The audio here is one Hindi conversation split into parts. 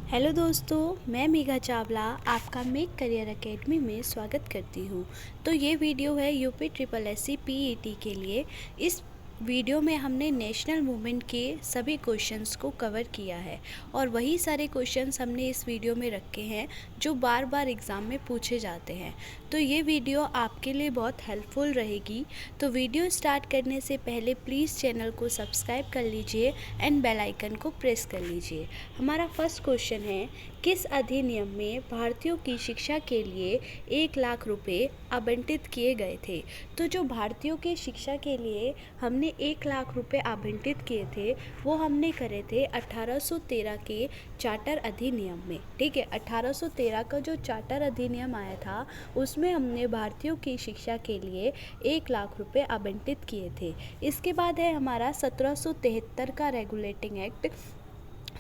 हेलो दोस्तों, मैं मेघा चावला आपका मेक करियर एकेडमी में स्वागत करती हूँ। तो ये वीडियो है यूपी ट्रिपल एससी पीईटी के लिए। इस वीडियो में हमने नेशनल मूवमेंट के सभी क्वेश्चंस को कवर किया है और वही सारे क्वेश्चंस हमने इस वीडियो में रखे हैं जो बार बार एग्ज़ाम में पूछे जाते हैं। तो ये वीडियो आपके लिए बहुत हेल्पफुल रहेगी। तो वीडियो स्टार्ट करने से पहले प्लीज़ चैनल को सब्सक्राइब कर लीजिए एंड बेल आइकन को प्रेस कर लीजिए। हमारा फर्स्ट क्वेश्चन है, किस अधिनियम में भारतीयों की शिक्षा के लिए 1,00,000 रुपये आवंटित किए गए थे? तो जो भारतीयों के शिक्षा के लिए हमने 1,00,000 रुपये आवंटित किए थे वो हमने करे थे 1813 के चार्टर अधिनियम में। ठीक है, 1813 का जो चार्टर अधिनियम आया था उसमें हमने भारतीयों की शिक्षा के लिए 1,00,000 रुपये आवंटित किए थे। इसके बाद है हमारा 1773 का रेगुलेटिंग एक्ट।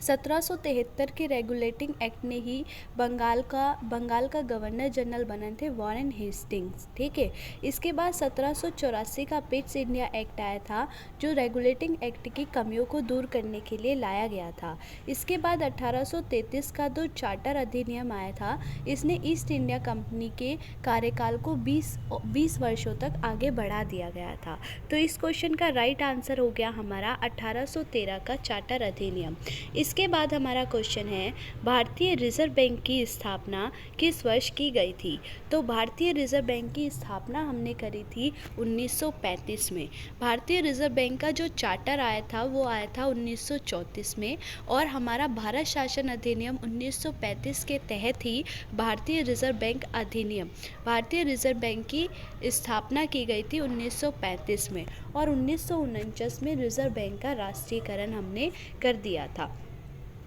1773 के रेगुलेटिंग एक्ट ने ही बंगाल का गवर्नर जनरल बने थे वॉरेन हेस्टिंग्स। ठीक है, इसके बाद 1784 का पिट्स इंडिया एक्ट आया था जो रेगुलेटिंग एक्ट की कमियों को दूर करने के लिए लाया गया था। इसके बाद 1833 का जो चार्टर अधिनियम आया था इसने ईस्ट इंडिया कंपनी के कार्यकाल को 20 वर्षों तक आगे बढ़ा दिया गया था। तो इस क्वेश्चन का राइट आंसर हो गया हमारा 1813 का चार्टर अधिनियम। इसके बाद हमारा क्वेश्चन है, भारतीय रिजर्व बैंक की स्थापना किस वर्ष की गई थी? तो भारतीय रिजर्व बैंक की स्थापना हमने करी थी 1935 में। भारतीय रिजर्व बैंक का जो चार्टर आया था वो आया था 1934 में और हमारा भारत शासन अधिनियम 1935 के तहत ही भारतीय रिजर्व बैंक अधिनियम, भारतीय रिजर्व बैंक की स्थापना की गई थी 1935 में और 1949 में रिजर्व बैंक का राष्ट्रीयकरण हमने कर दिया था।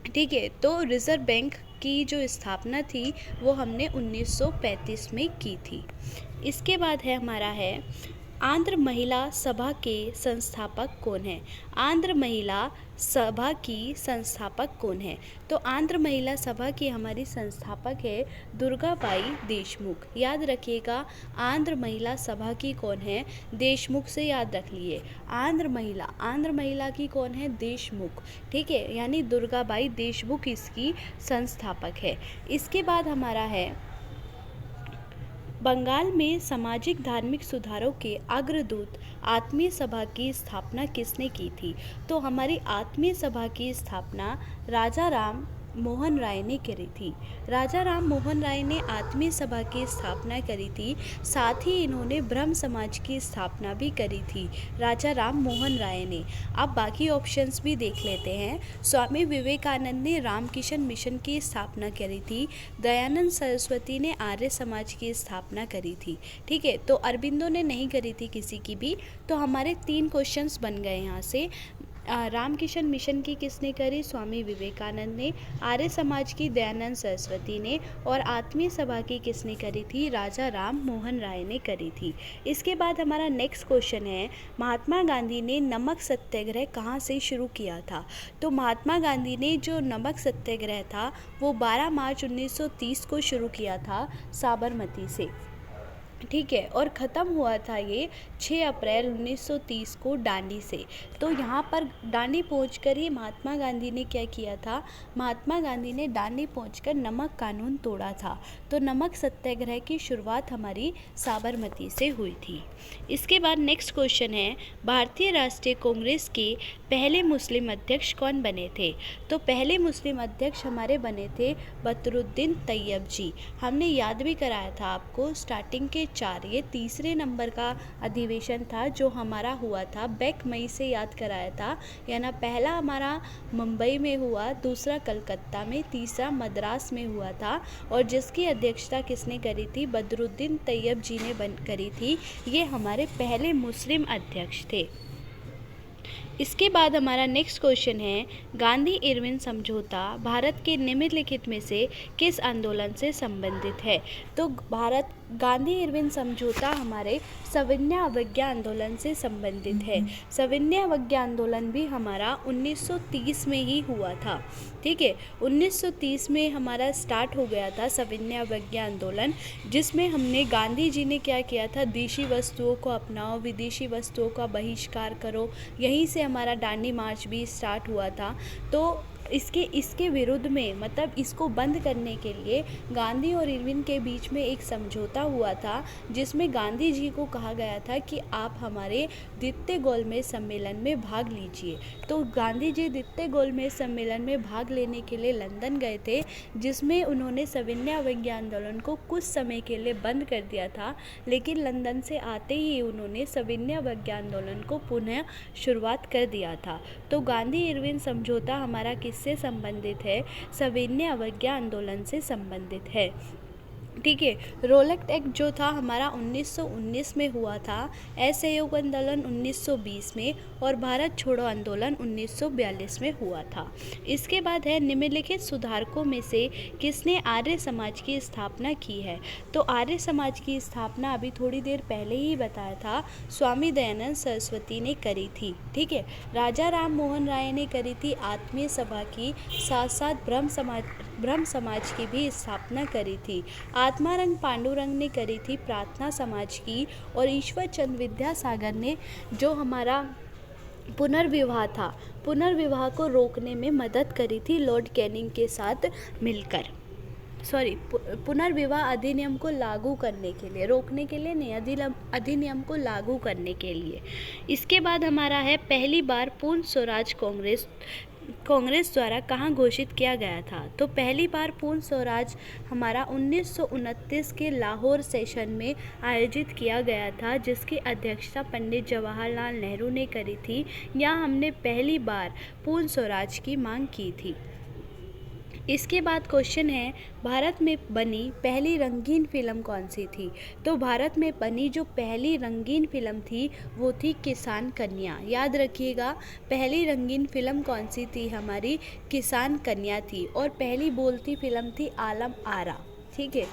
ठीक है, तो रिज़र्व बैंक की जो स्थापना थी वो हमने 1935 में की थी। इसके बाद है हमारा है, आंध्र महिला सभा के संस्थापक कौन है? आंध्र महिला सभा की संस्थापक कौन है? तो आंध्र महिला सभा की हमारी संस्थापक है दुर्गाबाई देशमुख। याद रखिएगा, आंध्र महिला सभा की कौन है? देशमुख से याद रख लिए। आंध्र महिला की कौन है? देशमुख। ठीक है, यानी दुर्गाबाई देशमुख इसकी संस्थापक है। इसके बाद हमारा है, बंगाल में सामाजिक धार्मिक सुधारों के अग्रदूत आत्मीय सभा की स्थापना किसने की थी? तो हमारी आत्मीय सभा की स्थापना राजा राम मोहन राय ने करी थी। राजा राम मोहन राय ने आत्मीय सभा की स्थापना करी थी। साथ ही इन्होंने ब्रह्म समाज की स्थापना भी करी थी राजा राम मोहन राय ने। अब बाकी ऑप्शंस भी देख लेते हैं। स्वामी विवेकानंद ने रामकृष्ण मिशन की स्थापना करी थी। दयानंद सरस्वती ने आर्य समाज की स्थापना करी थी। ठीक है, तो अरबिंदो ने नहीं करी थी किसी की भी। तो हमारे 3 क्वेश्चंस बन गए यहाँ से। रामकृष्ण मिशन की किसने करी? स्वामी विवेकानंद ने। आर्य समाज की दयानंद सरस्वती ने। और आत्मीय सभा की किसने करी थी? राजा राम मोहन राय ने करी थी। इसके बाद हमारा नेक्स्ट क्वेश्चन है, महात्मा गांधी ने नमक सत्याग्रह कहाँ से शुरू किया था? तो महात्मा गांधी ने जो नमक सत्याग्रह था वो 12 मार्च 1930 को शुरू किया था साबरमती से। ठीक है, और ख़त्म हुआ था ये 6 अप्रैल 1930 को दांडी से। तो यहाँ पर दांडी पहुँचकर ही महात्मा गांधी ने क्या किया था? महात्मा गांधी ने दांडी पहुँचकर नमक कानून तोड़ा था। तो नमक सत्याग्रह की शुरुआत हमारी साबरमती से हुई थी। इसके बाद नेक्स्ट क्वेश्चन है, भारतीय राष्ट्रीय कांग्रेस के पहले मुस्लिम अध्यक्ष कौन बने थे? तो पहले मुस्लिम अध्यक्ष हमारे बने थे बदरुद्दीन तैयब जी। हमने याद भी कराया था आपको स्टार्टिंग के 4, ये तीसरे नंबर का अधिवेशन था जो हमारा हुआ था। बैक मई से याद कराया था, यानी पहला हमारा मुंबई में हुआ, दूसरा कलकत्ता में, तीसरा मद्रास में हुआ था और जिसकी अध्यक्षता किसने करी थी? बदरुद्दीन तैयब जी ने करी थी। ये हमारे पहले मुस्लिम अध्यक्ष थे। इसके बाद हमारा नेक्स्ट क्वेश्चन है, गांधी इरविन समझौता भारत के निम्नलिखित में से किस आंदोलन से संबंधित है? तो गांधी इरविन समझौता हमारे सविनय अवज्ञा आंदोलन से संबंधित है। सविनय अवज्ञा आंदोलन भी हमारा 1930 में ही हुआ था। ठीक है, 1930 में हमारा स्टार्ट हो गया था सविनय अवज्ञा आंदोलन, जिसमें हमने गांधी जी ने क्या किया था? देशी वस्तुओं को अपनाओ, विदेशी वस्तुओं का बहिष्कार करो। यहीं से हमारा दांडी मार्च भी स्टार्ट हुआ था। तो इसके विरुद्ध में, मतलब इसको बंद करने के लिए गांधी और इरविन के बीच में एक समझौता हुआ था, जिसमें गांधी जी को कहा गया था कि आप हमारे द्वितीय गोलमेज सम्मेलन में भाग लीजिए। तो गांधी जी द्वितीय गोलमेज सम्मेलन में भाग लेने के लिए लंदन गए थे, जिसमें उन्होंने सविनय अवज्ञा आंदोलन को कुछ समय के लिए बंद कर दिया था, लेकिन लंदन से आते ही उन्होंने सविनय अवज्ञा आंदोलन को पुनः शुरुआत कर दिया था। तो गांधी इरविन समझौता हमारा किससे संबंधित है? सविनय अवज्ञा आंदोलन से संबंधित है। ठीक है। रोलैक्ट एक्ट जो था हमारा 1919 में हुआ था, असहयोग आंदोलन 1920 में और भारत छोड़ो आंदोलन 1942 में हुआ था। इसके बाद है निम्नलिखित सुधारकों में से किसने आर्य समाज की स्थापना की है? तो आर्य समाज की स्थापना अभी थोड़ी देर पहले ही बताया था, स्वामी दयानंद सरस्वती ने करी थी। ठीक है। राजा राम मोहन राय ने करी थी आत्मीय सभा की, साथ साथ ब्रह्म समाज की भी स्थापना करी थी। आत्मारंग पांडुरंग ने करी थी प्रार्थना समाज की, और ईश्वर चंद्र विद्यासागर ने जो हमारा पुनर्विवाह था, पुनर्विवाह को रोकने में मदद करी थी लॉर्ड कैनिंग के साथ मिलकर। पुनर्विवाह अधिनियम को लागू करने के लिए, रोकने के लिए नहीं, अधिनियम को लागू करने के लिए। इसके बाद हमारा है पहली बार पूर्ण स्वराज कांग्रेस द्वारा कहाँ घोषित किया गया था? तो पहली बार पूर्ण स्वराज हमारा 1929 के लाहौर सेशन में आयोजित किया गया था, जिसकी अध्यक्षता पंडित जवाहरलाल नेहरू ने करी थी। यहाँ हमने पहली बार पूर्ण स्वराज की मांग की थी। इसके बाद क्वेश्चन है, भारत में बनी पहली रंगीन फिल्म कौन सी थी? तो भारत में बनी जो पहली रंगीन फिल्म थी वो थी किसान कन्या। याद रखिएगा, पहली रंगीन फिल्म कौन सी थी? हमारी किसान कन्या थी। और पहली बोलती फिल्म थी आलम आरा। ठीक है।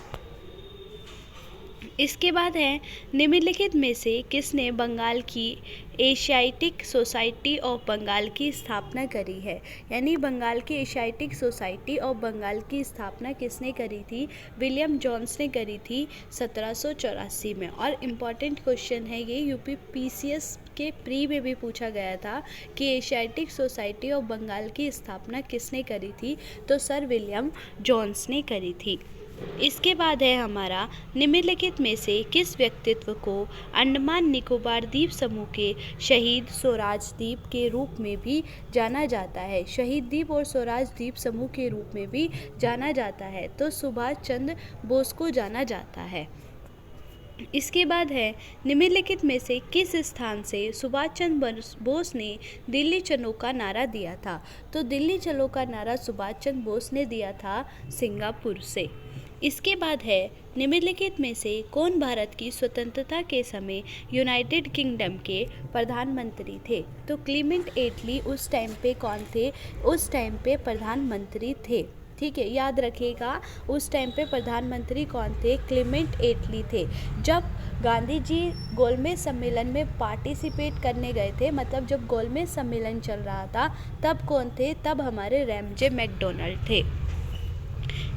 इसके बाद है निम्नलिखित में से किसने बंगाल की एशियाटिक सोसाइटी ऑफ बंगाल की स्थापना करी है? यानी बंगाल की एशियाटिक सोसाइटी ऑफ बंगाल की स्थापना किसने करी थी? विलियम जोन्स ने करी थी 1784 में। और इम्पॉर्टेंट क्वेश्चन है ये, यूपी पीसीएस के प्री में भी पूछा गया था कि एशियाटिक सोसाइटी ऑफ बंगाल की स्थापना किसने करी थी? तो सर विलियम जोन्स ने करी थी। इसके बाद है हमारा निम्नलिखित में से किस व्यक्तित्व को अंडमान निकोबार द्वीप समूह के शहीद स्वराज द्वीप के रूप में भी जाना जाता है? शहीद द्वीप और स्वराज द्वीप समूह के रूप में भी जाना जाता है। तो सुभाष चंद्र बोस को जाना जाता है। इसके बाद है निम्नलिखित में से किस स्थान से सुभाष चंद्र बोस ने दिल्ली चलो का नारा दिया था? तो दिल्ली चलो का नारा सुभाष चंद्र बोस ने दिया था सिंगापुर से। इसके बाद है निम्नलिखित में से कौन भारत की स्वतंत्रता के समय यूनाइटेड किंगडम के प्रधानमंत्री थे? तो क्लीमेंट एटली उस टाइम पे कौन थे? उस टाइम पे प्रधानमंत्री थे। ठीक है, याद रखिएगा, उस टाइम पे प्रधानमंत्री कौन थे? क्लीमेंट एटली थे। जब गांधी जी गोलमेज सम्मेलन में पार्टिसिपेट करने गए थे, मतलब जब गोलमेज सम्मेलन चल रहा था, तब कौन थे? तब हमारे रैमजे मैकडोनाल्ड थे।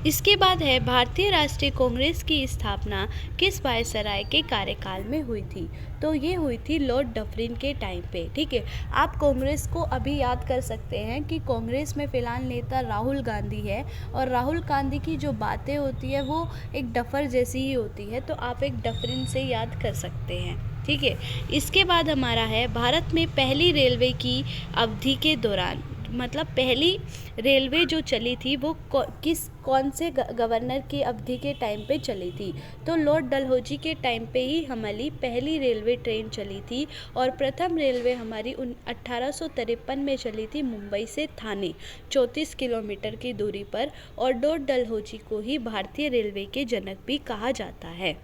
इसके बाद है भारतीय राष्ट्रीय कांग्रेस की स्थापना किस वायसराय के कार्यकाल में हुई थी? तो ये हुई थी लॉर्ड डफरिन के टाइम पे। ठीक है, आप कांग्रेस को अभी याद कर सकते हैं कि कांग्रेस में फिलहाल नेता राहुल गांधी है, और राहुल गांधी की जो बातें होती है वो एक डफर जैसी ही होती है, तो आप एक डफरिन से याद कर सकते हैं। ठीक है। इसके बाद हमारा है भारत में पहली रेलवे की अवधि के दौरान, मतलब पहली रेलवे जो चली थी वो कौन से गवर्नर की अवधि के टाइम पे चली थी? तो लॉर्ड डलहौजी के टाइम पे ही हमारी पहली रेलवे ट्रेन चली थी, और प्रथम रेलवे हमारी 1853 में चली थी मुंबई से थाने, 34 किलोमीटर की दूरी पर, और लॉर्ड डलहौजी को ही भारतीय रेलवे के जनक भी कहा जाता है।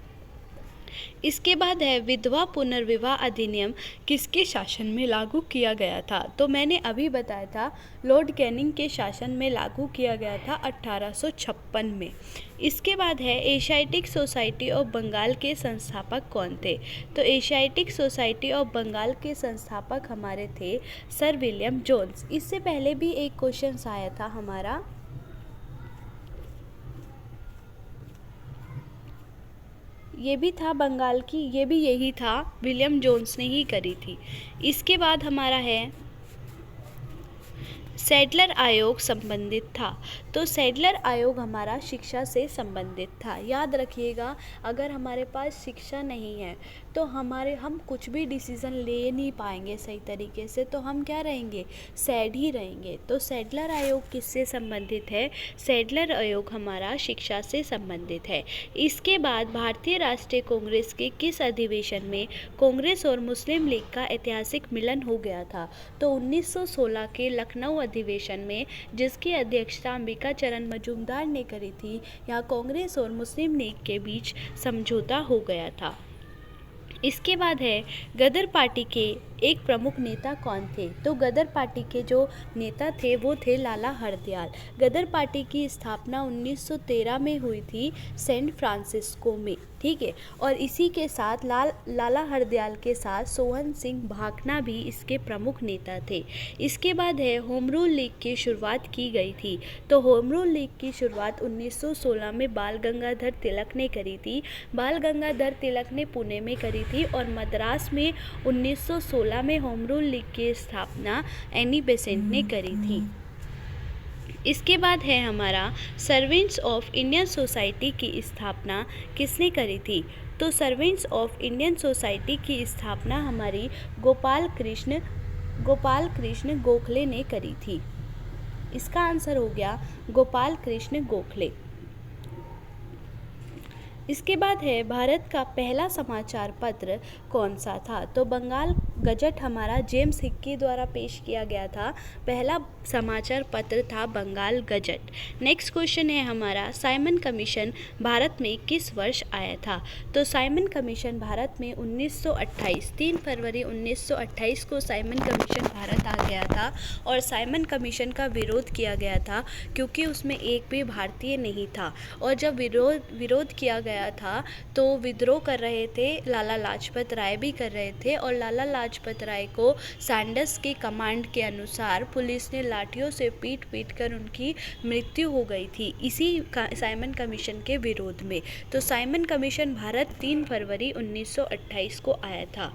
इसके बाद है विधवा पुनर्विवाह अधिनियम किसके शासन में लागू किया गया था? तो मैंने अभी बताया था लॉर्ड कैनिंग के शासन में लागू किया गया था 1856 में। इसके बाद है एशियाटिक सोसाइटी ऑफ बंगाल के संस्थापक कौन थे? तो एशियाटिक सोसाइटी ऑफ बंगाल के संस्थापक हमारे थे सर विलियम जोन्स। इससे पहले भी एक क्वेश्चन आया था हमारा, ये भी था बंगाल की, ये भी यही था, विलियम जोन्स ने ही करी थी। इसके बाद हमारा है सैडलर आयोग संबंधित था। तो सैडलर आयोग हमारा शिक्षा से संबंधित था। याद रखिएगा, अगर हमारे पास शिक्षा नहीं है तो हम कुछ भी डिसीज़न ले नहीं पाएंगे सही तरीके से, तो हम क्या रहेंगे, सैड ही रहेंगे। तो सैडलर आयोग किससे संबंधित है? सैडलर आयोग हमारा शिक्षा से संबंधित है। इसके बाद भारतीय राष्ट्रीय कांग्रेस के किस अधिवेशन में कांग्रेस और मुस्लिम लीग का ऐतिहासिक मिलन हो गया था? तो 1916 के लखनऊ अधिवेशन में, जिसकी अध्यक्षता अंबिका चरण मजूमदार ने करी थी, यहाँ कांग्रेस और मुस्लिम लीग के बीच समझौता हो गया था। इसके बाद है गदर पार्टी के एक प्रमुख नेता कौन थे? तो गदर पार्टी के जो नेता थे वो थे लाला हरदयाल। गदर पार्टी की स्थापना 1913 में हुई थी सैन फ्रांसिस्को में, ठीक है। और इसी के साथ लाला हरदयाल के साथ सोहन सिंह भाकना भी इसके प्रमुख नेता थे। इसके बाद है होम रूल लीग की शुरुआत की गई थी। तो होम रूल लीग की शुरुआत 1916 में बाल गंगाधर तिलक ने करी थी। बाल गंगाधर तिलक ने पुणे में करी थी और मद्रास में 1916 में होम रूल लीग की स्थापना एनी बेसेंट ने करी थी। इसके बाद है हमारा सर्वेंट्स ऑफ इंडियन सोसाइटी की स्थापना किसने करी थी? तो सर्वेंट्स ऑफ इंडियन सोसाइटी की स्थापना हमारी गोपाल कृष्ण गोखले ने करी थी। इसका आंसर हो गया गोपाल कृष्ण गोखले। इसके बाद है भारत का पहला समाचार पत्र कौन सा था? तो बंगाल गजट हमारा जेम्स हिक्की द्वारा पेश किया गया था। पहला समाचार पत्र था बंगाल गजट। नेक्स्ट क्वेश्चन है हमारा साइमन कमीशन भारत में किस वर्ष आया था? तो साइमन कमीशन भारत में 1928 3 फरवरी 1928 को साइमन कमीशन भारत आ गया था। और साइमन कमीशन का विरोध किया गया था क्योंकि उसमें एक भी भारतीय नहीं था। और जब विरोध किया गया था तो विद्रोह कर रहे थे, लाला लाजपत राय भी कर रहे थे। और लाला लाजपत राय को सैंडर्स की कमांड के अनुसार पुलिस ने लाठियों से पीट कर उनकी मृत्यु हो गई थी इसी साइमन कमीशन के विरोध में। तो साइमन कमीशन भारत 3 फरवरी 1928 को आया था।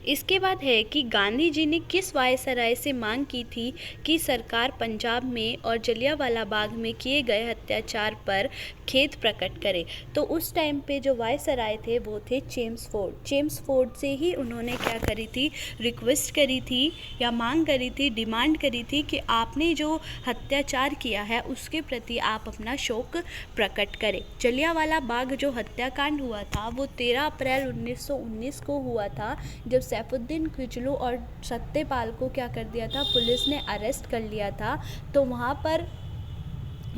इसके बाद है कि गांधी जी ने किस वायसराय से मांग की थी कि सरकार पंजाब में और जलियांवाला बाग में किए गए अत्याचार पर खेद प्रकट करे? तो उस टाइम पे जो वायसराय थे वो थे चेम्सफोर्ड से ही उन्होंने क्या करी थी, रिक्वेस्ट करी थी या मांग करी थी, डिमांड करी थी कि आपने जो अत्याचार किया है उसके प्रति आप अपना शोक प्रकट करें। जलियांवाला बाग जो हत्याकांड हुआ था वो 13 अप्रैल 1919 को हुआ था, जब सैफुद्दीन किचलू और सत्यपाल को क्या कर दिया था, पुलिस ने अरेस्ट कर लिया था। तो वहाँ पर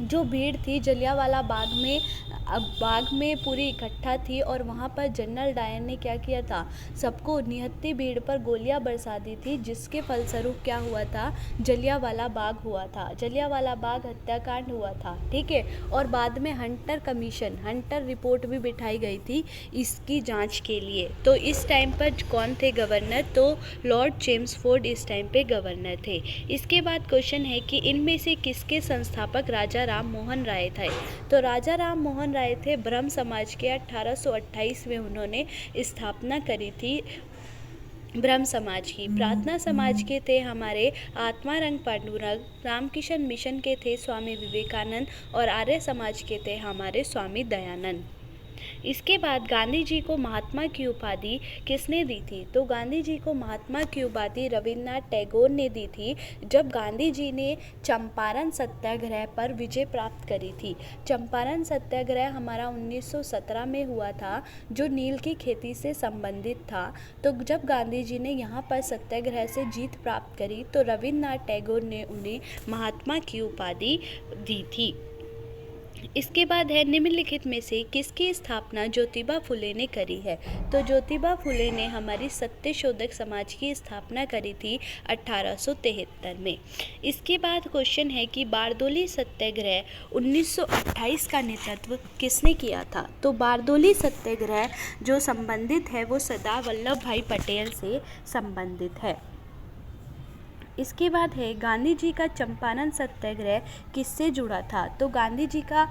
जो भीड़ थी जलियांवाला बाग में पूरी इकट्ठा थी और वहाँ पर जनरल डायर ने क्या किया था, सबको निहत्ती भीड़ पर गोलियां बरसा दी थी, जिसके फलस्वरूप क्या हुआ था, जलियांवाला बाग हुआ था, जलियांवाला बाग हत्याकांड हुआ था, ठीक है। और बाद में हंटर रिपोर्ट भी बिठाई गई थी इसकी जांच के लिए। तो इस टाइम पर कौन थे गवर्नर? तो लॉर्ड चेम्सफोर्ड इस टाइम पे गवर्नर थे। इसके बाद क्वेश्चन है कि इनमें से किसके संस्थापक राजा राम मोहन राय थे? तो राजा राम मोहन राय थे ब्रह्म समाज के। 1828 में उन्होंने स्थापना करी थी ब्रह्म समाज की। प्रार्थना समाज के थे हमारे आत्मारंग पांडुरंग, रामकिशन मिशन के थे स्वामी विवेकानंद और आर्य समाज के थे हमारे स्वामी दयानंद। इसके बाद गांधी जी को महात्मा की उपाधि किसने दी थी? तो गांधी जी को महात्मा की उपाधि रविन्द्रनाथ टैगोर ने दी थी, जब गांधी जी ने चंपारण सत्याग्रह पर विजय प्राप्त करी थी। चंपारण सत्याग्रह हमारा 1917 में हुआ था, जो नील की खेती से संबंधित था। तो जब गांधी जी ने यहाँ पर सत्याग्रह से जीत प्राप्त करी तो रविन्द्रनाथ टैगोर ने उन्हें महात्मा की उपाधि दी थी। इसके बाद है निम्नलिखित में से किसकी स्थापना ज्योतिबा फुले ने करी है? तो ज्योतिबा फुले ने हमारी सत्यशोधक समाज की स्थापना करी थी 1873 में। इसके बाद क्वेश्चन है कि बारदोली सत्याग्रह 1928 का नेतृत्व किसने किया था? तो बारदोली सत्याग्रह जो संबंधित है वो सरदार वल्लभ भाई पटेल से संबंधित है। इसके बाद है गांधी जी का चंपारण सत्याग्रह किससे जुड़ा था? तो गांधी जी का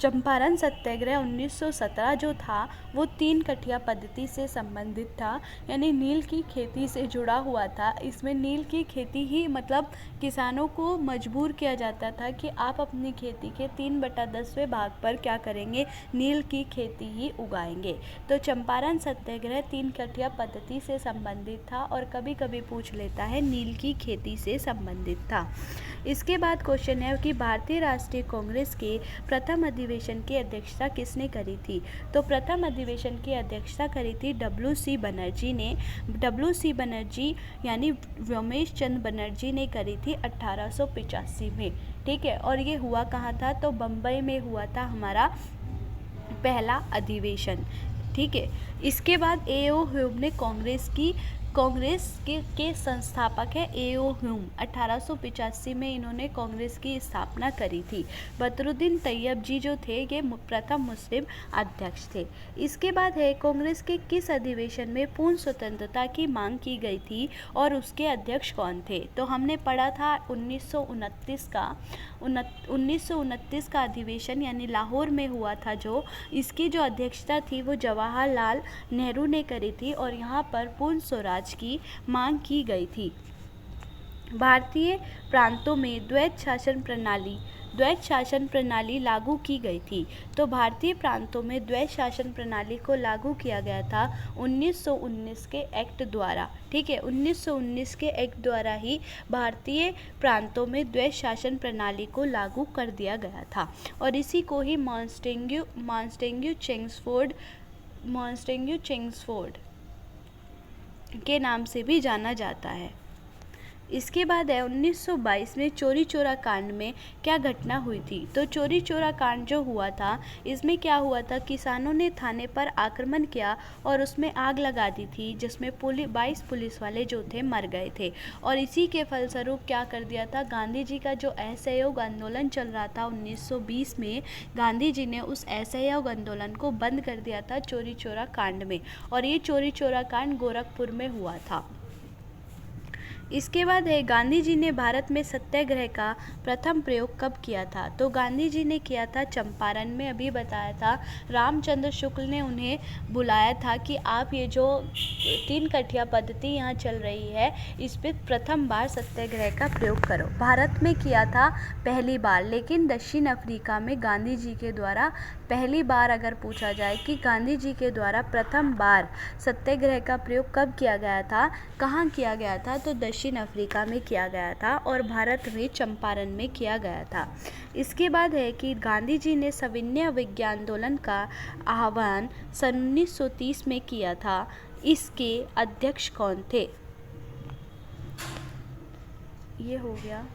चंपारण सत्याग्रह 1917 जो था वो 3 कठिया पद्धति से संबंधित था, यानी नील की खेती से जुड़ा हुआ था। इसमें नील की खेती ही मतलब किसानों को मजबूर किया जाता था कि आप अपनी खेती के 3/10वें भाग पर क्या करेंगे, नील की खेती ही उगाएंगे। तो चंपारण सत्याग्रह 3 कठिया पद्धति से संबंधित था और कभी कभी पूछ लेता है नील की खेती से संबंधित था। इसके बाद क्वेश्चन है कि भारतीय राष्ट्रीय कांग्रेस के प्रथम अधिवेशन की अध्यक्षता किसने करी थी। तो प्रथम अधिवेशन की अध्यक्षता करी थी WC बनर्जी ने। WC बनर्जी यानी व्योमेश चंद्र बनर्जी ने करी थी 1885 में। ठीक है, और ये हुआ कहाँ था, तो बम्बई में हुआ था हमारा पहला अधिवेशन। ठीक है, इसके बाद A.O. ह्यूम ने कांग्रेस के संस्थापक है A.O. ह्यूम। 1885 में इन्होंने कांग्रेस की स्थापना करी थी। बदरुद्दीन तैयब जी जो थे ये प्रथम मुस्लिम अध्यक्ष थे। इसके बाद है कांग्रेस के किस अधिवेशन में पूर्ण स्वतंत्रता की मांग की गई थी और उसके अध्यक्ष कौन थे। तो हमने पढ़ा था 1929 का अधिवेशन यानी लाहौर में हुआ था जो, इसकी जो अध्यक्षता थी वो जवाहरलाल नेहरू ने करी थी और यहाँ पर पूर्ण स्वराज की मांग की गई थी। भारतीय प्रांतों में द्वैत शासन प्रणाली लागू की गई थी। तो भारतीय प्रांतों में द्वैत शासन प्रणाली को लागू किया गया था 1919 के एक्ट द्वारा। ठीक है, 1919 के एक्ट द्वारा ही भारतीय प्रांतों में द्वैत शासन प्रणाली को लागू कर दिया गया था और इसी को ही मॉन्टेग्यू चेम्सफोर्ड के नाम से भी जाना जाता है। इसके बाद है 1922 में चौरी चौरा कांड में क्या घटना हुई थी। तो चौरी चौरा कांड जो हुआ था इसमें क्या हुआ था, किसानों ने थाने पर आक्रमण किया और उसमें आग लगा दी थी जिसमें 22 पुलिस वाले जो थे मर गए थे और इसी के फलस्वरूप क्या कर दिया था, गांधी जी का जो असहयोग आंदोलन चल रहा था 1920 में, गांधी जी ने उस असहयोग आंदोलन को बंद कर दिया था चौरी चौरा कांड में और ये चौरी चौरा कांड गोरखपुर में हुआ था। इसके बाद है गांधी जी ने भारत में सत्याग्रह का प्रथम प्रयोग कब किया था। तो गांधी जी ने किया था चंपारण में, अभी बताया था। रामचंद्र शुक्ल ने उन्हें बुलाया था कि आप ये जो 3 कठिया पद्धति यहाँ चल रही है इस पर प्रथम बार सत्याग्रह का प्रयोग करो। भारत में किया था पहली बार, लेकिन दक्षिण अफ्रीका में गांधी जी के द्वारा पहली बार अगर पूछा जाए कि गांधी जी के द्वारा प्रथम बार सत्याग्रह का प्रयोग कब किया गया था, कहाँ किया गया था, तो दक्षिण अफ्रीका में किया गया था और भारत में चंपारण में किया गया था। इसके बाद है कि गांधी जी ने सविनय अवज्ञा आंदोलन का आह्वान सन 1930 में किया था, इसके अध्यक्ष कौन थे। ये हो गया।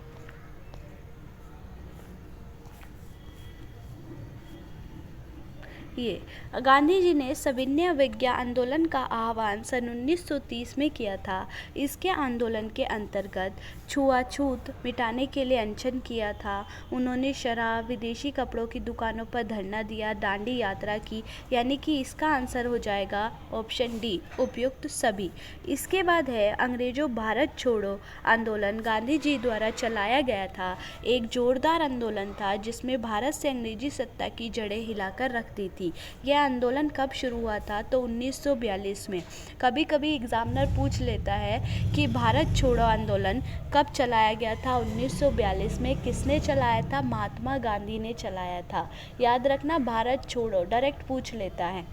ये गांधी जी ने सविनय अवज्ञा आंदोलन का आह्वान सन 1930 में किया था। इसके आंदोलन के अंतर्गत छुआछूत मिटाने के लिए अनशन किया था। उन्होंने शराब, विदेशी कपड़ों की दुकानों पर धरना दिया, दांडी यात्रा की, यानी कि इसका आंसर हो जाएगा ऑप्शन डी, उपयुक्त सभी। इसके बाद है अंग्रेजों भारत छोड़ो आंदोलन गांधी जी द्वारा चलाया गया था। एक जोरदार आंदोलन था जिसमें भारत से अंग्रेजी सत्ता की जड़ें हिलाकर रख दी थी। यह आंदोलन कब शुरू हुआ था, तो 1942 में। कभी कभी एग्जामिनर पूछ लेता है कि भारत छोड़ो आंदोलन कब चलाया गया था, 1942 में। किसने चलाया था, महात्मा गांधी ने चलाया था। याद रखना, भारत छोड़ो डायरेक्ट पूछ लेता है,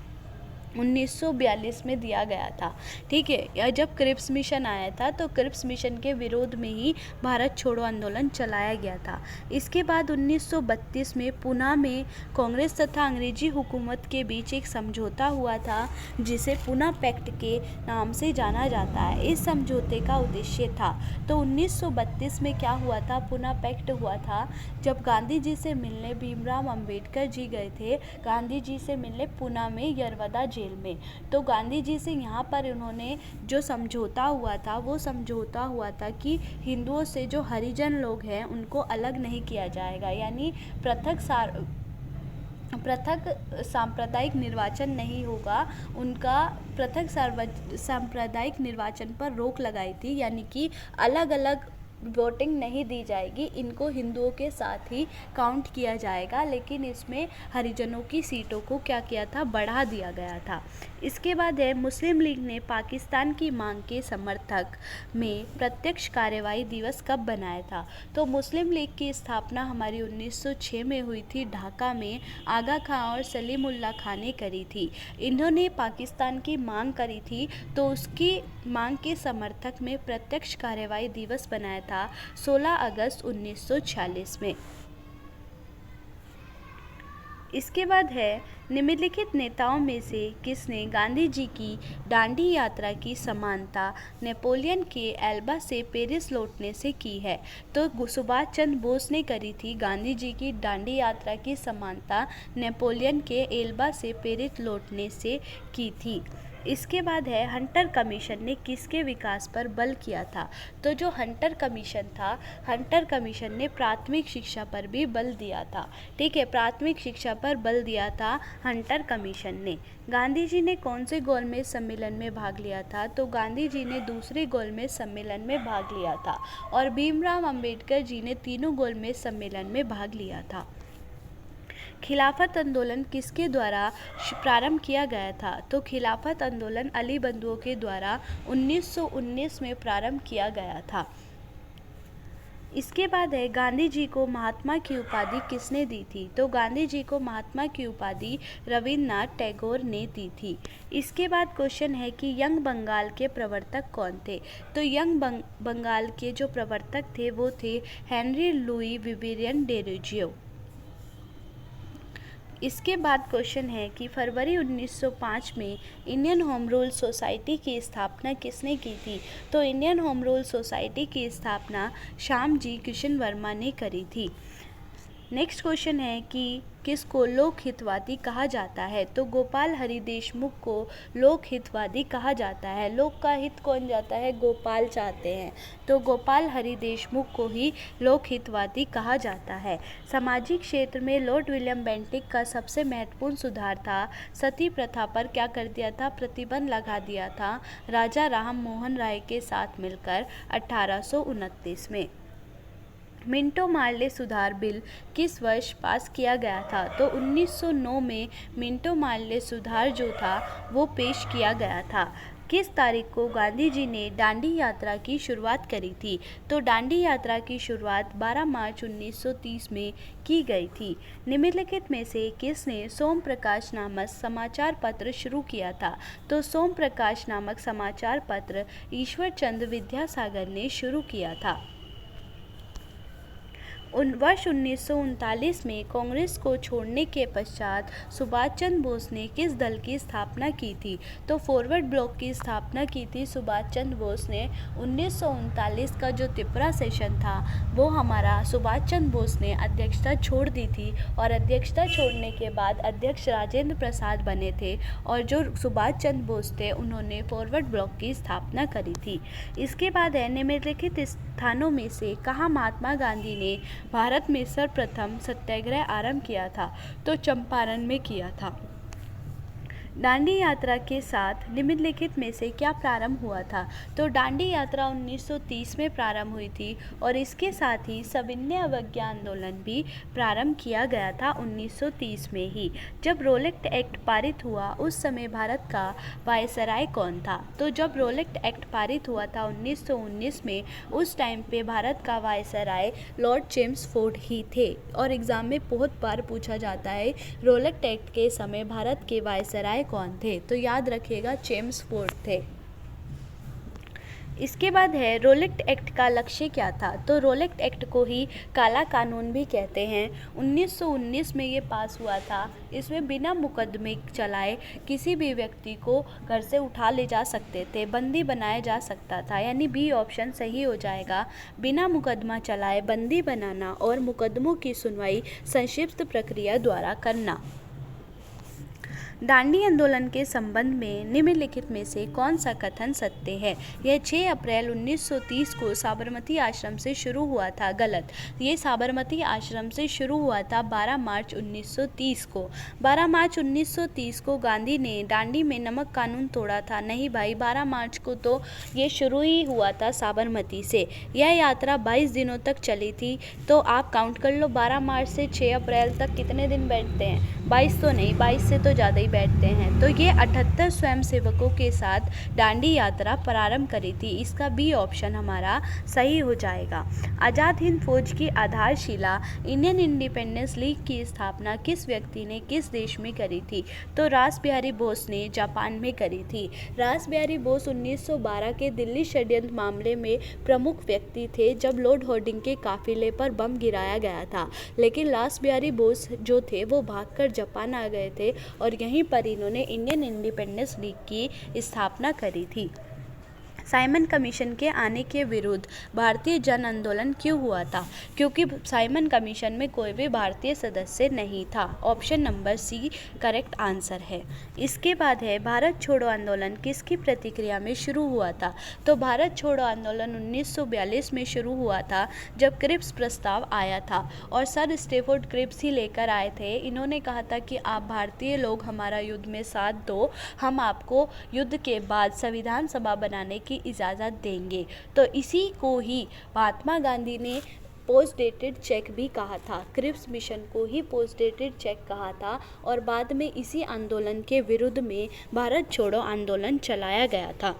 1942 में दिया गया था। ठीक है, या जब क्रिप्स मिशन आया था तो क्रिप्स मिशन के विरोध में ही भारत छोड़ो आंदोलन चलाया गया था। इसके बाद 1932 में पुणे में कांग्रेस तथा अंग्रेजी हुकूमत के बीच एक समझौता हुआ था जिसे पुणे पैक्ट के नाम से जाना जाता है। इस समझौते का उद्देश्य था, तो 1932 में क्या हुआ था, पुणे पैक्ट हुआ था। जब गांधी जी से मिलने भीमराव अंबेडकर जी गए थे, गांधी जी से मिलने पुणे में यरवदा जेल में, तो गांधी जी से यहाँ पर उन्होंने जो समझौता हुआ था वो समझौता हुआ था कि हिंदुओं से जो हरिजन लोग हैं उनको अलग नहीं किया जाएगा, यानी पृथक सांप्रदायिक निर्वाचन नहीं होगा। उनका पृथक सांप्रदायिक निर्वाचन पर रोक लगाई थी, यानी कि अलग अलग वोटिंग नहीं दी जाएगी, इनको हिंदुओं के साथ ही काउंट किया जाएगा। लेकिन इसमें हरिजनों की सीटों को क्या किया था, बढ़ा दिया गया था। इसके बाद है मुस्लिम लीग ने पाकिस्तान की मांग के समर्थक में प्रत्यक्ष कार्यवाही दिवस कब बनाया था। तो मुस्लिम लीग की स्थापना हमारी 1906 में हुई थी, ढाका में आगा खां और सलीमुल्लाह खां ने करी थी। इन्होंने पाकिस्तान की मांग करी थी, तो उसकी मांग के समर्थक में प्रत्यक्ष कार्यवाही दिवस बनाया था 16 अगस्त 1946 में। इसके बाद है निम्नलिखित नेताओं में से किसने गांधी जी की दांडी यात्रा की समानता नेपोलियन के एल्बा से पेरिस लौटने से की है। तो सुभाष चंद्र बोस ने करी थी गांधी जी की दांडी यात्रा की समानता नेपोलियन के एल्बा से पेरिस लौटने से की थी। इसके बाद है हंटर कमीशन ने किसके विकास पर बल किया था। तो जो हंटर कमीशन था, हंटर कमीशन ने प्राथमिक शिक्षा पर भी बल दिया था। ठीक है, प्राथमिक शिक्षा पर बल दिया था हंटर कमीशन ने। गांधी जी ने कौन से गोलमेज सम्मेलन में भाग लिया था। तो गांधी जी ने दूसरे गोलमेज सम्मेलन में भाग लिया था और भीमराव अंबेडकर जी ने तीनों गोलमेज सम्मेलन में भाग लिया था। खिलाफत आंदोलन किसके द्वारा प्रारंभ किया गया था। तो खिलाफत आंदोलन अली बंधुओं के द्वारा 1919 में प्रारंभ किया गया था। इसके बाद है गांधी जी को महात्मा की उपाधि किसने दी थी। तो गांधी जी को महात्मा की उपाधि रविन्द्रनाथ टैगोर ने दी थी। इसके बाद क्वेश्चन है कि यंग बंगाल के प्रवर्तक कौन थे। तो यंग बंगाल के जो प्रवर्तक थे वो थे हेनरी लुई विवियन डेरोजियो। इसके बाद क्वेश्चन है कि फरवरी 1905 में इंडियन होम रूल सोसाइटी की स्थापना किसने की थी। तो इंडियन होम रूल सोसाइटी की स्थापना श्यामजी कृष्ण वर्मा ने करी थी। नेक्स्ट क्वेश्चन है कि किसको लोक हितवादी कहा जाता है। तो गोपाल हरि देशमुख को लोक हितवादी कहा जाता है। लोक का हित कौन जाता है, गोपाल चाहते हैं, तो गोपाल हरि देशमुख को ही लोक हितवादी कहा जाता है। सामाजिक क्षेत्र में लॉर्ड विलियम बेंटिक का सबसे महत्वपूर्ण सुधार था सती प्रथा पर क्या कर दिया था, प्रतिबंध लगा दिया था राजा राम मोहन राय के साथ मिलकर 1829 में। मिंटो मार्ले सुधार बिल किस वर्ष पास किया गया था। तो 1909 में मिंटो मार्ले सुधार जो था वो पेश किया गया था। किस तारीख को गांधी जी ने दांडी यात्रा की शुरुआत करी थी। तो दांडी यात्रा की शुरुआत 12 मार्च 1930 में की गई थी। निम्नलिखित में से किसने सोम प्रकाश नामक समाचार पत्र शुरू किया था। तो सोम प्रकाश नामक समाचार पत्र ईश्वर चंद्र विद्यासागर ने शुरू किया था। वर्ष 1939 में कांग्रेस को छोड़ने के पश्चात सुभाष चंद्र बोस ने किस दल की स्थापना की थी। तो फॉरवर्ड ब्लॉक की स्थापना की थी सुभाष चंद्र बोस ने। 1939 का जो त्रिपुरा सेशन था वो हमारा सुभाष चंद्र बोस ने अध्यक्षता छोड़ दी थी और अध्यक्षता छोड़ने के बाद अध्यक्ष राजेंद्र प्रसाद बने थे और जो सुभाष चंद्र बोस थे उन्होंने फॉरवर्ड ब्लॉक की स्थापना करी थी। इसके बाद है निम्नलिखित स्थानों में से कहाँ महात्मा गांधी ने भारत में सर्वप्रथम सत्याग्रह आरंभ किया था। तो चंपारण में किया था। दांडी यात्रा के साथ निम्नलिखित में से क्या प्रारंभ हुआ था। तो दांडी यात्रा 1930 में प्रारंभ हुई थी और इसके साथ ही सविनय अवज्ञा आंदोलन भी प्रारंभ किया गया था 1930 में ही। जब रोलेट एक्ट पारित हुआ उस समय भारत का वायसराय कौन था। तो जब रोलेट एक्ट पारित हुआ था 1919 में, उस टाइम पे भारत का वायसराय लॉर्ड चेम्सफोर्ड ही थे और एग्ज़ाम में बहुत बार पूछा जाता है रोलेट एक्ट के समय भारत के वायसराय कौन थे। तो याद रखिएगा चेम्सफोर्ड थे। इसके बाद है रोलेट एक्ट का लक्ष्य क्या था। तो रोलेट एक्ट को ही काला कानून भी कहते हैं। 1919 में ये पास हुआ था। इसमें बिना मुकदमे चलाए किसी भी व्यक्ति को घर से उठा ले जा सकते थे, बंदी बनाया जा सकता था, यानी बी ऑप्शन सही हो जाएगा। बिना मुकदमा चलाए बंदी बनाना और मुकदमों की सुनवाई संक्षिप्त प्रक्रिया द्वारा करना। दांडी आंदोलन के संबंध में निम्नलिखित में से कौन सा कथन सत्य है? यह 6 अप्रैल 1930 को साबरमती आश्रम से शुरू हुआ था। गलत। ये साबरमती आश्रम से शुरू हुआ था 12 मार्च 1930 को। 12 मार्च 1930 को गांधी ने दांडी में नमक कानून तोड़ा था। नहीं भाई, 12 मार्च को तो ये शुरू ही हुआ था साबरमती से। यह यात्रा 22 दिनों तक चली थी। तो आप काउंट कर लो, 12 मार्च से 6 अप्रैल तक कितने दिन बैठते हैं? 22 तो नहीं, 22 से तो ज़्यादा ही बैठते हैं। तो ये 78 स्वयंसेवकों के साथ दांडी यात्रा प्रारंभ करी थी। इसका बी ऑप्शन हमारा सही हो जाएगा। आज़ाद हिंद फौज की आधारशिला इंडियन इंडिपेंडेंस लीग की स्थापना किस व्यक्ति ने किस देश में करी थी? तो रास बिहारी बोस ने जापान में करी थी। रास बिहारी बोस 1912 के दिल्ली षड्यंत्र मामले में प्रमुख व्यक्ति थे, जब लॉर्ड हार्डिंग के काफिले पर बम गिराया गया था। लेकिन रास बिहारी बोस जो थे वो भागकर जापान आ गए थे और यहीं पर इन्होंने इंडियन इंडिपेंडेंस लीग की स्थापना करी थी। साइमन कमीशन के आने के विरुद्ध भारतीय जन आंदोलन क्यों हुआ था? क्योंकि साइमन कमीशन में कोई भी भारतीय सदस्य नहीं था। Option number C correct answer है। इसके बाद है भारत छोड़ो आंदोलन किसकी प्रतिक्रिया में शुरू हुआ था? तो भारत छोड़ो आंदोलन 1942 में शुरू हुआ था, जब क्रिप्स प्रस्ताव आया था और सर स्टेफोर्ड क्रिप्स ही लेकर आए थे। इन्होंने कहा था कि आप भारतीय लोग हमारा युद्ध में साथ दो, हम आपको युद्ध के बाद संविधान सभा बनाने की इजाज़त देंगे। तो इसी को ही महात्मा गांधी ने पोस्ट डेटेड चेक भी कहा था। क्रिप्स मिशन को ही पोस्ट डेटेड चेक कहा था और बाद में इसी आंदोलन के विरुद्ध में भारत छोड़ो आंदोलन चलाया गया था।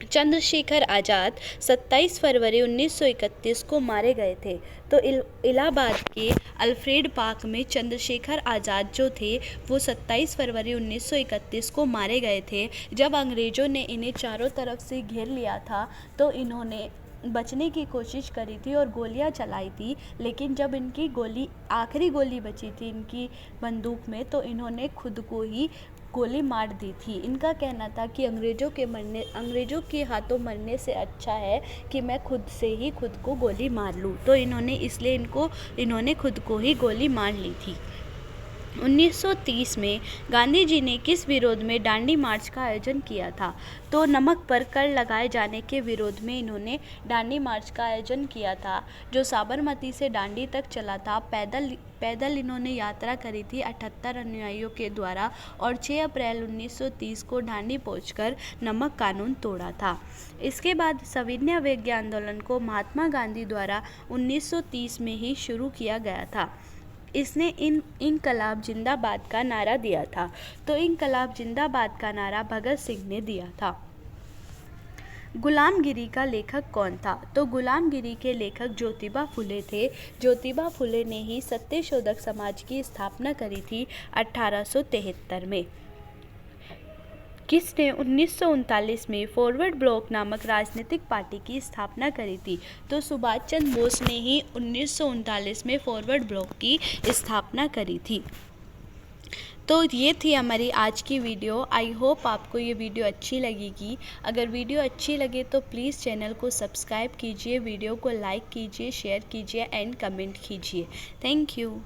चंद्रशेखर आज़ाद 27 फरवरी 1931 को मारे गए थे। तो इलाहाबाद के अल्फ्रेड पार्क में चंद्रशेखर आज़ाद जो थे वो 27 फरवरी 1931 को मारे गए थे। जब अंग्रेज़ों ने इन्हें चारों तरफ से घेर लिया था तो इन्होंने बचने की कोशिश करी थी और गोलियां चलाई थी, लेकिन जब इनकी आखिरी गोली बची थी इनकी बंदूक में, तो इन्होंने खुद को ही गोली मार दी थी। इनका कहना था कि अंग्रेज़ों के हाथों मरने से अच्छा है कि मैं खुद से ही खुद को गोली मार लूँ। तो इन्होंने खुद को ही गोली मार ली थी। 1930 में गांधी जी ने किस विरोध में दांडी मार्च का आयोजन किया था? तो नमक पर कर लगाए जाने के विरोध में इन्होंने दांडी मार्च का आयोजन किया था, जो साबरमती से दांडी तक चला था। पैदल इन्होंने यात्रा करी थी 78 अनुयायियों के द्वारा और 6 अप्रैल 1930 को दांडी पहुंचकर नमक कानून तोड़ा था। इसके बाद सविनय अवज्ञा आंदोलन को महात्मा गांधी द्वारा 1930 में ही शुरू किया गया था। इसने इनकलाब जिंदाबाद का नारा दिया था। तो इनकलाब जिंदाबाद का नारा भगत सिंह ने दिया था। गुलामगिरी का लेखक कौन था? तो गुलामगिरी के लेखक ज्योतिबा फुले थे। ज्योतिबा फुले ने ही सत्यशोधक समाज की स्थापना करी थी 1873 में। किसने 1939 में फॉरवर्ड ब्लॉक नामक राजनीतिक पार्टी की स्थापना करी थी? तो सुभाष चंद्र बोस ने ही 1939 में फॉरवर्ड ब्लॉक की स्थापना करी थी। तो ये थी हमारी आज की वीडियो। आई होप आपको ये वीडियो अच्छी लगेगी। अगर वीडियो अच्छी लगे तो प्लीज़ चैनल को सब्सक्राइब कीजिए, वीडियो को लाइक कीजिए, शेयर कीजिए एंड कमेंट कीजिए। Thank you.